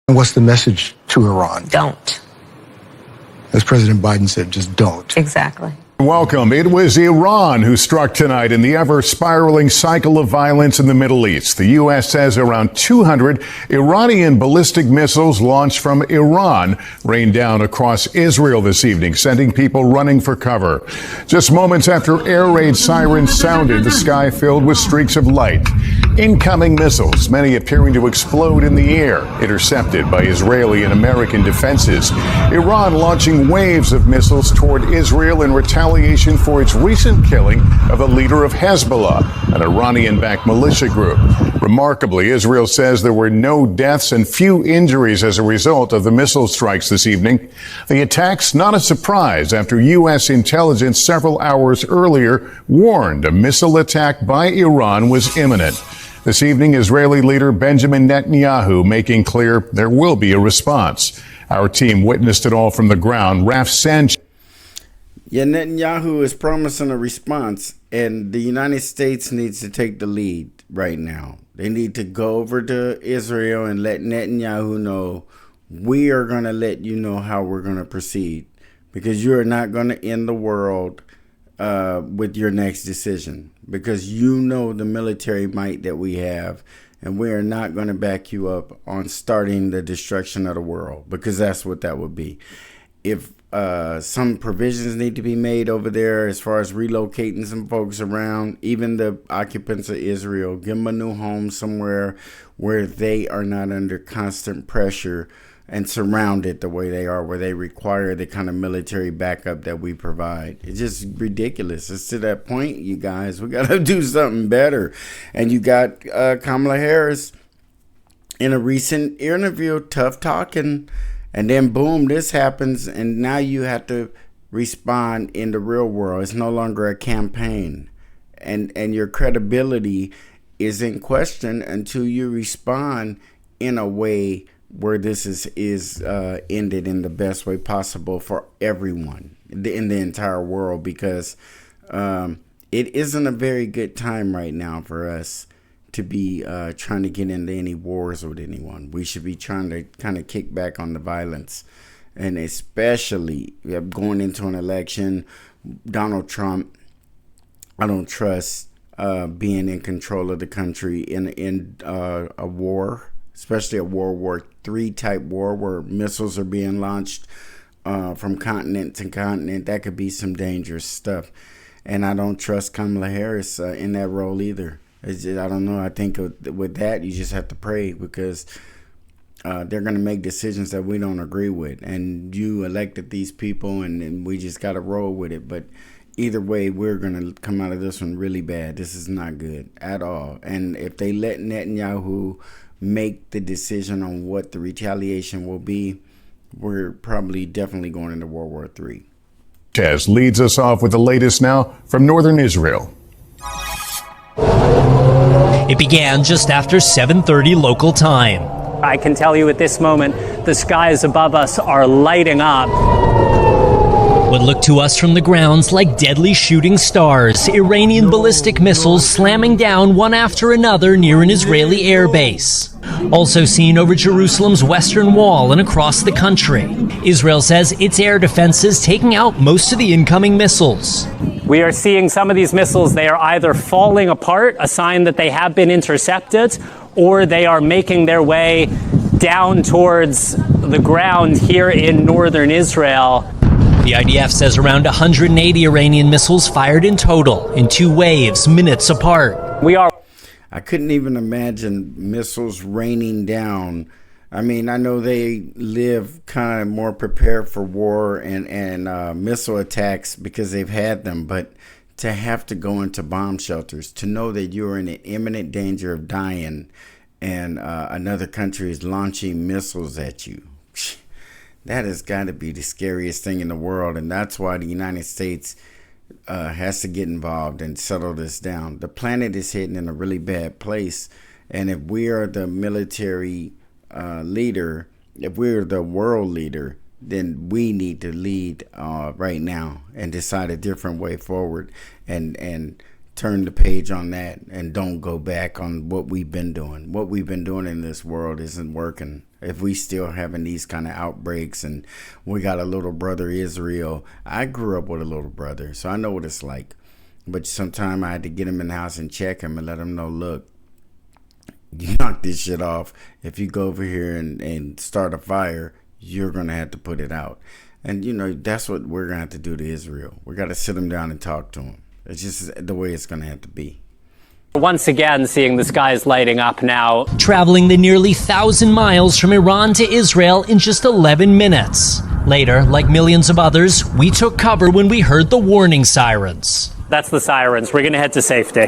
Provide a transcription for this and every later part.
And what's the message to Iran? Don't. As President Biden said, just don't. Exactly. Welcome. It was Iran who struck tonight in the ever-spiraling cycle of violence in the Middle East. The U.S. says around 200 Iranian ballistic missiles launched from Iran rained down across Israel this evening, sending people running for cover. Just moments after air raid sirens sounded, the sky filled with streaks of light. Incoming missiles, many appearing to explode in the air, intercepted by Israeli and American defenses. Iran launching waves of missiles toward Israel in retaliation for its recent killing of the leader of Hezbollah, an Iranian-backed militia group. Remarkably, Israel says there were no deaths and few injuries as a result of the missile strikes this evening. The attacks not a surprise after U.S. intelligence several hours earlier warned a missile attack by Iran was imminent. This evening, Israeli leader Benjamin Netanyahu making clear there will be a response. Our team witnessed it all from the ground. Raf Sanchez. Yeah, Netanyahu is promising a response, and the United States needs to take the lead right now. They need to go over to Israel and let Netanyahu know, we are going to let you know how we're going to proceed, because you are not going to end the world with your next decision, because you know the military might that we have, and we are not going to back you up on starting the destruction of the world, because that's what that would be. If some provisions need to be made over there as far as relocating some folks around, even the occupants of Israel, give them a new home somewhere where they are not under constant pressure and surrounded the way they are, where they require the kind of military backup that we provide. It's just ridiculous. It's to that point, you guys. We got to do something better. And you got Kamala Harris in a recent interview, tough talking, and then boom, this happens, and now you have to respond in the real world. It's no longer a campaign, and your credibility is in question until you respond in a way where this is ended in the best way possible for everyone in the entire world, because it isn't a very good time right now for us to be trying to get into any wars with anyone. We should be trying to kind of kick back on the violence, and especially going into an election. Donald Trump, I don't trust being in control of the country in a war, especially a World War III type war where missiles are being launched from continent to continent. That could be some dangerous stuff. And I don't trust Kamala Harris in that role either. I don't know. I think with that, you just have to pray, because they're going to make decisions that we don't agree with. And you elected these people, and we just got to roll with it. But either way, we're going to come out of this one really bad. This is not good at all. And if they let Netanyahu make the decision on what the retaliation will be, we're probably definitely going into World War III. Tez leads us off with the latest now from northern Israel. It began just after 7:30 local time. I can tell you at this moment, the skies above us are lighting up. What looked to us from the grounds like deadly shooting stars, Iranian ballistic missiles slamming down one after another near an Israeli airbase. Also seen over Jerusalem's western wall and across the country. Israel says its air defenses taking out most of the incoming missiles. We are seeing some of these missiles, they are either falling apart, a sign that they have been intercepted, or they are making their way down towards the ground here in northern Israel. The IDF says around 180 Iranian missiles fired in total, in two waves, minutes apart. I couldn't even imagine missiles raining down. I mean, I know they live kind of more prepared for war and missile attacks because they've had them, but to have to go into bomb shelters, to know that you're in an imminent danger of dying, and another country is launching missiles at you, that has got to be the scariest thing in the world. And that's why the United States has to get involved and settle this down. The planet is heading in a really bad place. And if we are the military leader, if we're the world leader, then we need to lead right now and decide a different way forward, and turn the page on that and don't go back on what we've been doing. What we've been doing in this world isn't working. If we still having these kind of outbreaks and we got a little brother Israel, I grew up with a little brother, so I know what it's like. But sometime I had to get him in the house and check him and let him know, look, you knock this shit off. If you go over here and start a fire, you're going to have to put it out. And, you know, that's what we're going to have to do to Israel. We got to sit them down and talk to them. It's just the way it's going to have to be. Once again, seeing the skies lighting up now. Traveling the nearly 1,000 miles from Iran to Israel in just 11 minutes. Later, like millions of others, we took cover when we heard the warning sirens. That's the sirens. We're going to head to safety.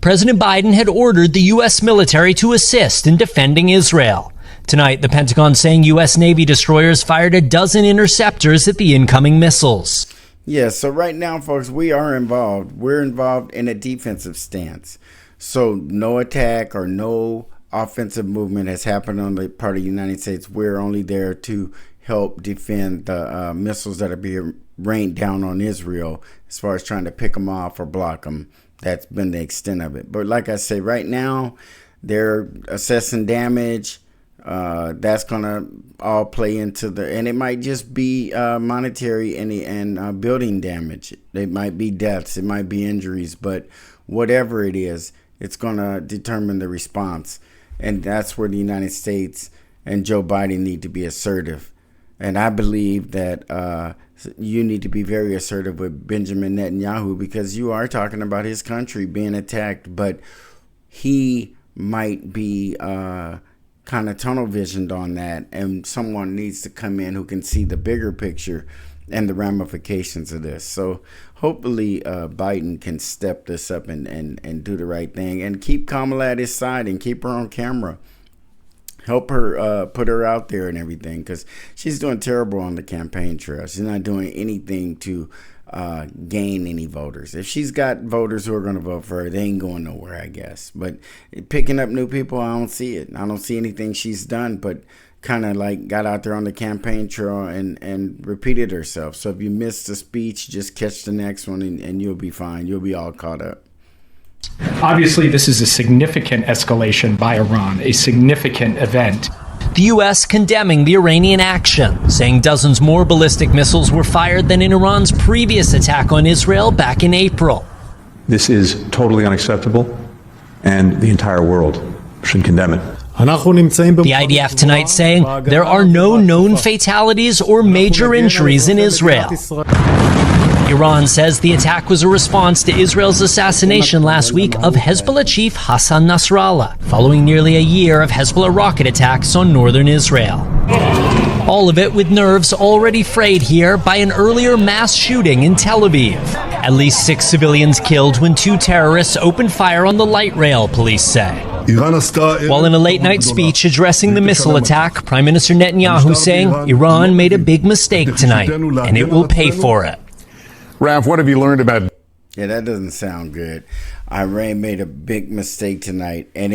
President Biden had ordered the U.S. military to assist in defending Israel. Tonight, the Pentagon saying U.S. Navy destroyers fired a dozen interceptors at the incoming missiles. Yeah, so right now, folks, we are involved. We're involved in a defensive stance. So no attack or no offensive movement has happened on the part of the United States. We're only there to help defend the missiles that are being rained down on Israel as far as trying to pick them off or block them. That's been the extent of it. But like I say, right now, they're assessing damage. That's going to all play into and it might just be monetary and building damage. It might be deaths. It might be injuries. But whatever it is, it's going to determine the response. And that's where the United States and Joe Biden need to be assertive. And I believe that you need to be very assertive with Benjamin Netanyahu, because you are talking about his country being attacked, but he might be kind of tunnel visioned on that, and someone needs to come in who can see the bigger picture and the ramifications of this. So hopefully Biden can step this up and do the right thing and keep Kamala at his side and keep her on camera. Help her, put her out there and everything, because she's doing terrible on the campaign trail. She's not doing anything to gain any voters. If she's got voters who are going to vote for her, they ain't going nowhere, I guess. But picking up new people, I don't see it. I don't see anything she's done, but kind of like got out there on the campaign trail and repeated herself. So if you missed the speech, just catch the next one and you'll be fine. You'll be all caught up. Obviously, this is a significant escalation by Iran, a significant event. The U.S. condemning the Iranian action, saying dozens more ballistic missiles were fired than in Iran's previous attack on Israel back in April. This is totally unacceptable, and the entire world should condemn it. The IDF tonight saying there are no known fatalities or major injuries in Israel. Iran says the attack was a response to Israel's assassination last week of Hezbollah chief Hassan Nasrallah, following nearly a year of Hezbollah rocket attacks on northern Israel. All of it with nerves already frayed here by an earlier mass shooting in Tel Aviv. At least 6 civilians killed when 2 terrorists opened fire on the light rail, police say. While in a late-night speech addressing the missile attack, Prime Minister Netanyahu saying Iran made a big mistake tonight, and it will pay for it. Ralph, what have you learned about? Yeah, that doesn't sound good. Iran made a big mistake tonight, and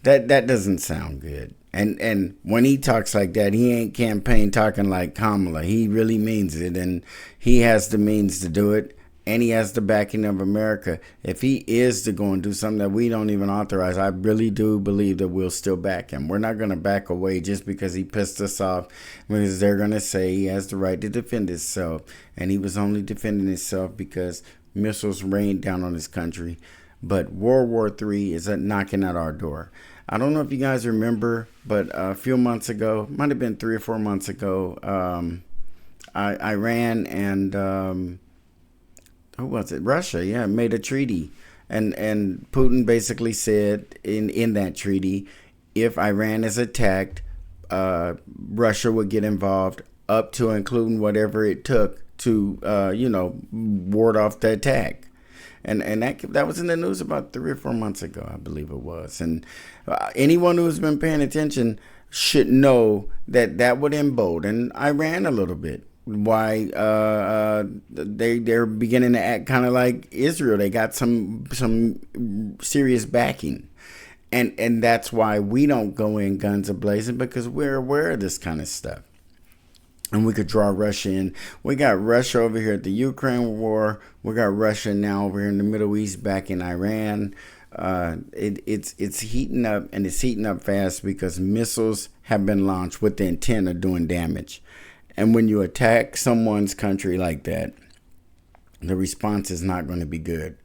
that doesn't sound good. And when he talks like that, he ain't campaign talking like Kamala. He really means it, and he has the means to do it, and he has the backing of America. If he is to go and do something that we don't even authorize, I really do believe that we'll still back him. We're not going to back away just because he pissed us off, because they're going to say he has the right to defend himself, and he was only defending himself because missiles rained down on his country. But World War III is knocking at our door. I don't know if you guys remember, but a few months ago, might have been 3 or 4 months ago, Iran and who was it? Russia, made a treaty. And Putin basically said in that treaty, if Iran is attacked, Russia would get involved up to including whatever it took to, ward off the attack. And that was in the news about 3 or 4 months ago, I believe it was. And anyone who's been paying attention should know that would embolden Iran a little bit. Why they're beginning to act kind of like Israel. They got some serious backing, and that's why we don't go in guns a blazing, because we're aware of this kind of stuff. and we could draw Russia in. We got Russia over here at the Ukraine war. We got Russia now over here in the Middle East, back in Iran. It's heating up, and it's heating up fast because missiles have been launched with the intent of doing damage. And when you attack someone's country like that, the response is not going to be good.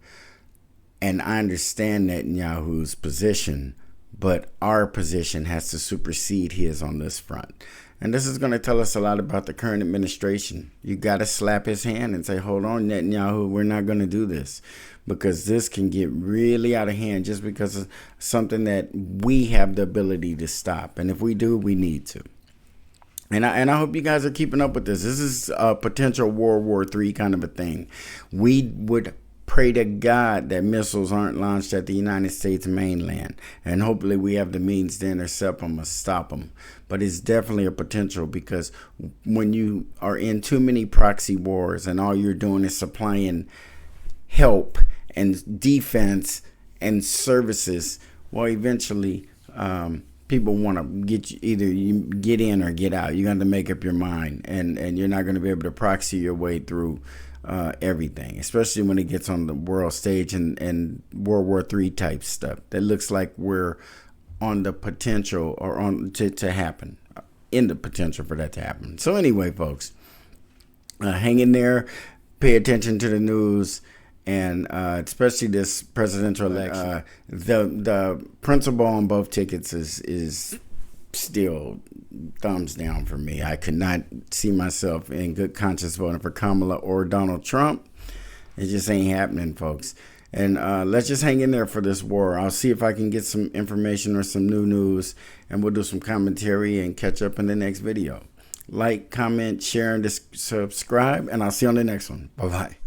And I understand Netanyahu's position, but our position has to supersede his on this front. And this is going to tell us a lot about the current administration. You got to slap his hand and say, hold on, Netanyahu, we're not going to do this. Because this can get really out of hand just because of something that we have the ability to stop. And if we do, we need to. And I hope you guys are keeping up with this. This is a potential World War III kind of a thing. We would pray to God that missiles aren't launched at the United States mainland. And hopefully we have the means to intercept them or stop them. But it's definitely a potential, because when you are in too many proxy wars and all you're doing is supplying help and defense and services, well, eventually people want to get you, either you get in or get out. You got to make up your mind, and you're not going to be able to proxy your way through everything, especially when it gets on the world stage and World War III type stuff. That looks like we're on the potential, or on to happen, in the potential for that to happen. So anyway, folks, hang in there, pay attention to the news. And especially this presidential election, the principle on both tickets is still thumbs down for me. I could not see myself in good conscience voting for Kamala or Donald Trump. It just ain't happening, folks. And let's just hang in there for this war. I'll see if I can get some information or some new news, and we'll do some commentary and catch up in the next video. Like, comment, share, and subscribe, and I'll see you on the next one. Bye-bye.